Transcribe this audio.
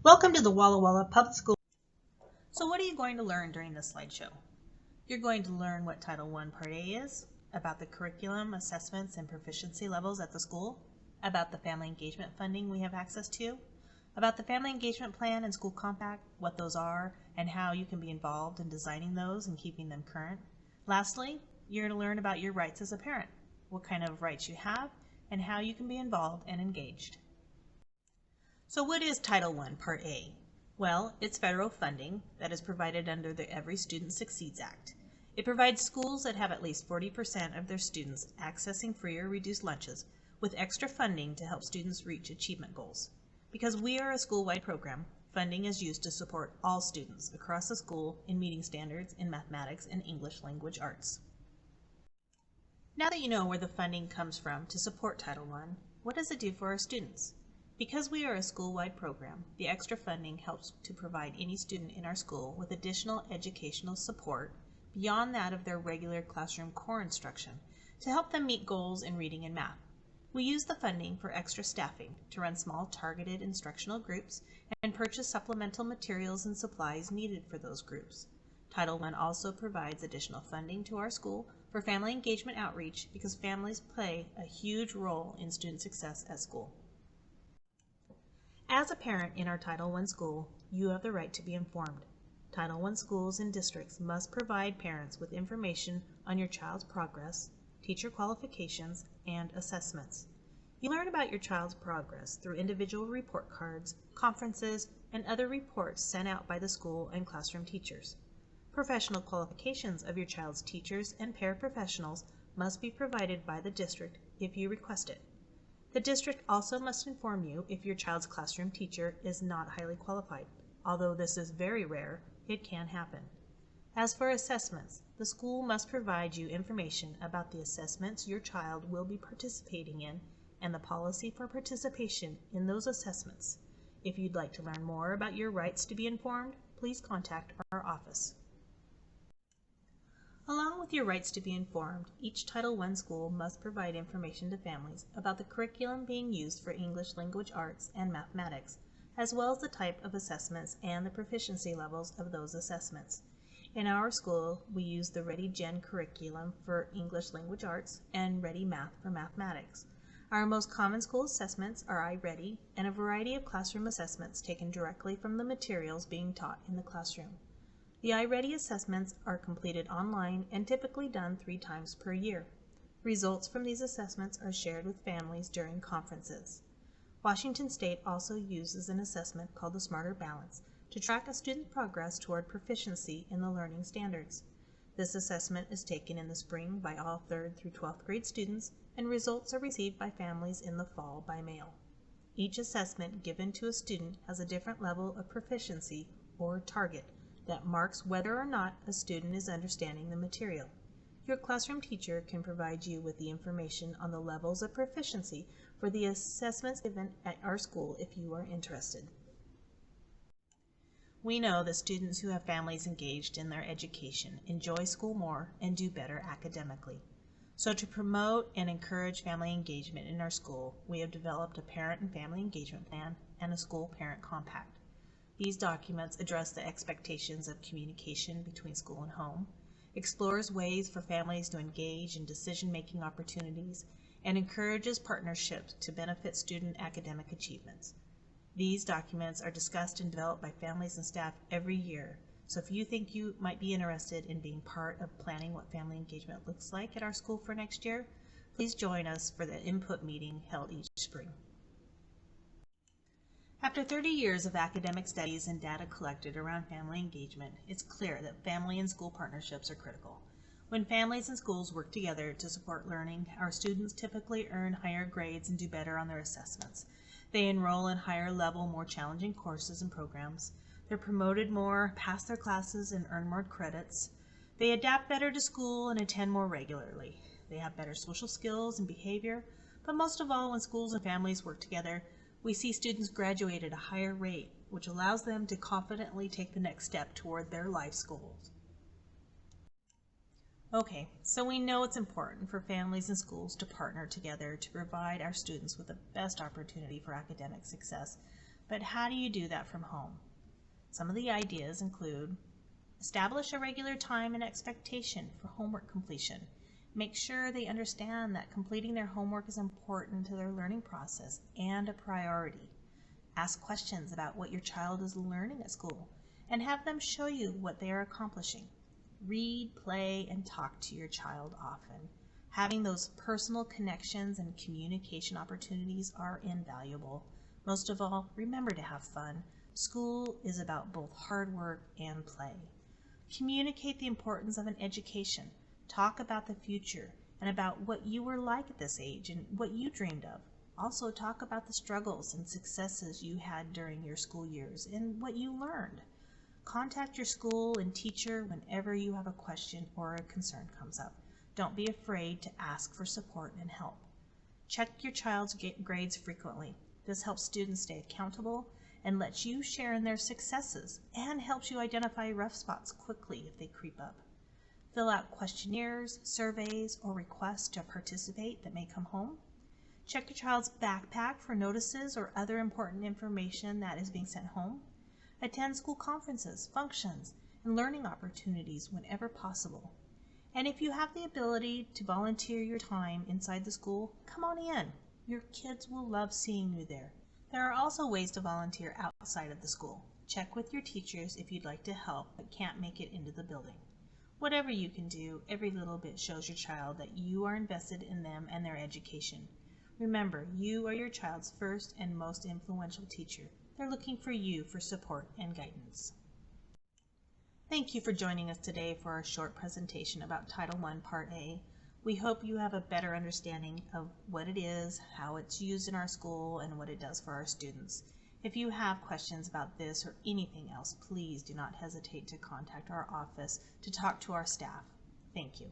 Welcome to the Walla Walla Public School. So what are you going to learn during this slideshow? You're going to learn what Title I Part A is, about the curriculum, assessments, and proficiency levels at the school, about the family engagement funding we have access to, about the family engagement plan and school compact, what those are, and how you can be involved in designing those and keeping them current. Lastly, you're going to learn about your rights as a parent, what kind of rights you have, and how you can be involved and engaged. So what is Title I Part A? Well, it's federal funding that is provided under the Every Student Succeeds Act. It provides schools that have at least 40% of their students accessing free or reduced lunches with extra funding to help students reach achievement goals. Because we are a school-wide program, funding is used to support all students across the school in meeting standards in mathematics and English language arts. Now that you know where the funding comes from to support Title I, what does it do for our students? Because we are a school-wide program, the extra funding helps to provide any student in our school with additional educational support beyond that of their regular classroom core instruction to help them meet goals in reading and math. We use the funding for extra staffing to run small targeted instructional groups and purchase supplemental materials and supplies needed for those groups. Title I also provides additional funding to our school for family engagement outreach because families play a huge role in student success at school. As a parent in our Title I school, you have the right to be informed. Title I schools and districts must provide parents with information on your child's progress, teacher qualifications, and assessments. You learn about your child's progress through individual report cards, conferences, and other reports sent out by the school and classroom teachers. Professional qualifications of your child's teachers and paraprofessionals must be provided by the district if you request it. The district also must inform you if your child's classroom teacher is not highly qualified. Although this is very rare, it can happen. As for assessments, the school must provide you information about the assessments your child will be participating in and the policy for participation in those assessments. If you'd like to learn more about your rights to be informed, please contact our office. Along with your rights to be informed, each Title I school must provide information to families about the curriculum being used for English language arts and mathematics, as well as the type of assessments and the proficiency levels of those assessments. In our school, we use the Ready Gen curriculum for English language arts and Ready Math for mathematics. Our most common school assessments are iReady and a variety of classroom assessments taken directly from the materials being taught in the classroom. The iReady assessments are completed online and typically done 3 times per year. Results from these assessments are shared with families during conferences. Washington State also uses an assessment called the Smarter Balance to track a student's progress toward proficiency in the learning standards. This assessment is taken in the spring by all 3rd through 12th grade students, and results are received by families in the fall by mail. Each assessment given to a student has a different level of proficiency or target that marks whether or not a student is understanding the material. Your classroom teacher can provide you with the information on the levels of proficiency for the assessments given at our school if you are interested. We know that students who have families engaged in their education enjoy school more and do better academically. So to promote and encourage family engagement in our school, we have developed a parent and family engagement plan and a school parent compact. These documents address the expectations of communication between school and home, explores ways for families to engage in decision-making opportunities, and encourages partnerships to benefit student academic achievements. These documents are discussed and developed by families and staff every year, so if you think you might be interested in being part of planning what family engagement looks like at our school for next year, please join us for the input meeting held each spring. After 30 years of academic studies and data collected around family engagement, it's clear that family and school partnerships are critical. When families and schools work together to support learning, our students typically earn higher grades and do better on their assessments. They enroll in higher level, more challenging courses and programs. They're promoted more, pass their classes, and earn more credits. They adapt better to school and attend more regularly. They have better social skills and behavior, but most of all, when schools and families work together, we see students graduate at a higher rate, which allows them to confidently take the next step toward their life's goals. Okay, so we know it's important for families and schools to partner together to provide our students with the best opportunity for academic success. But how do you do that from home? Some of the ideas include: establish a regular time and expectation for homework completion. Make sure they understand that completing their homework is important to their learning process and a priority. Ask questions about what your child is learning at school and have them show you what they are accomplishing. Read, play, and talk to your child often. Having those personal connections and communication opportunities are invaluable. Most of all, remember to have fun. School is about both hard work and play. Communicate the importance of an education. Talk about the future and about what you were like at this age and what you dreamed of. Also talk about the struggles and successes you had during your school years and what you learned. Contact your school and teacher whenever you have a question or a concern comes up. Don't be afraid to ask for support and help. Check your child's grades frequently. This helps students stay accountable and lets you share in their successes and helps you identify rough spots quickly if they creep up. Fill out questionnaires, surveys, or requests to participate that may come home. Check your child's backpack for notices or other important information that is being sent home. Attend school conferences, functions, and learning opportunities whenever possible. And if you have the ability to volunteer your time inside the school, come on in. Your kids will love seeing you there. There are also ways to volunteer outside of the school. Check with your teachers if you'd like to help but can't make it into the building. Whatever you can do, every little bit shows your child that you are invested in them and their education. Remember, you are your child's first and most influential teacher. They're looking for you for support and guidance. Thank you for joining us today for our short presentation about Title I, Part A. We hope you have a better understanding of what it is, how it's used in our school, and what it does for our students. If you have questions about this or anything else, please do not hesitate to contact our office to talk to our staff. Thank you.